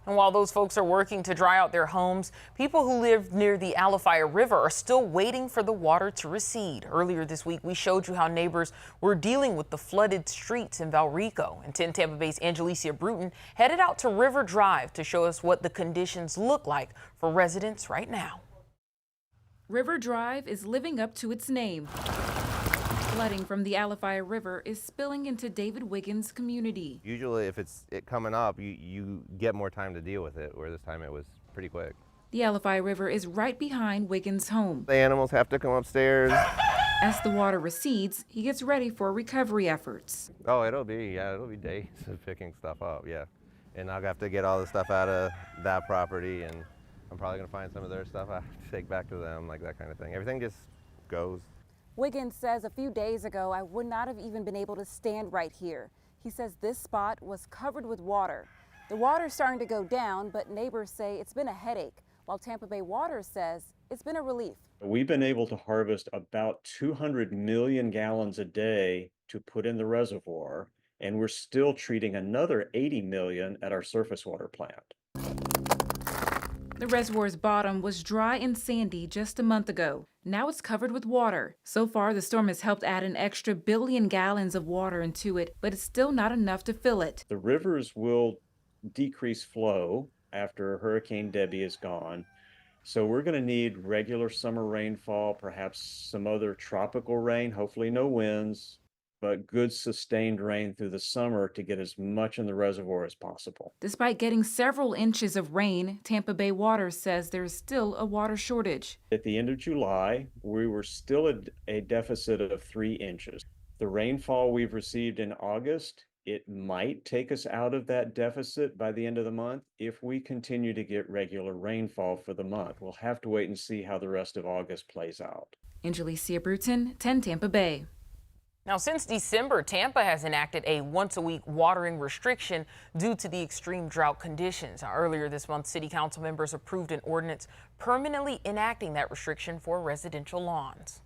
And while those folks are working to dry out their homes, people who live near the Alafaya River are still waiting for the water to recede. Earlier this week, we showed you how neighbors were dealing with the flooded streets in Valrico. And 10 Tampa Bay's Angelicia Bruton headed out to River Drive to show us what the conditions look like for residents right now. River Drive is living up to its name. Flooding from the Alafaya River is spilling into David Wiggins' community. Usually if it's coming up, you get more time to deal with it, where this time it was pretty quick. The Alafaya River is right behind Wiggins' home. The animals have to come upstairs. As the water recedes, he gets ready for recovery efforts. Oh, it'll be days of picking stuff up, yeah. And I'll have to get all the stuff out of that property, and I'm probably gonna find some of their stuff I have to take back to them, like that kind of thing. Everything just goes. Wiggins says a few days ago, I would not have even been able to stand right here. He says this spot was covered with water. The water's starting to go down, but neighbors say it's been a headache, while Tampa Bay Water says it's been a relief. We've been able to harvest about 200 million gallons a day to put in the reservoir, and we're still treating another 80 million at our surface water plant. The reservoir's bottom was dry and sandy just a month ago. Now it's covered with water. So far, the storm has helped add an extra 1 billion gallons of water into it, but it's still not enough to fill it. The rivers will decrease flow after Hurricane Debbie is gone. So we're going to need regular summer rainfall, perhaps some other tropical rain, hopefully no winds, but good sustained rain through the summer to get as much in the reservoir as possible. Despite getting several inches of rain, Tampa Bay Water says there's still a water shortage. At the end of July, we were still at a deficit of 3 inches. The rainfall we've received in August, it might take us out of that deficit by the end of the month if we continue to get regular rainfall for the month. We'll have to wait and see how the rest of August plays out. Angelicia Bruton, 10 Tampa Bay. Now, since December, Tampa has enacted a once-a-week watering restriction due to the extreme drought conditions. Now, earlier this month, city council members approved an ordinance permanently enacting that restriction for residential lawns.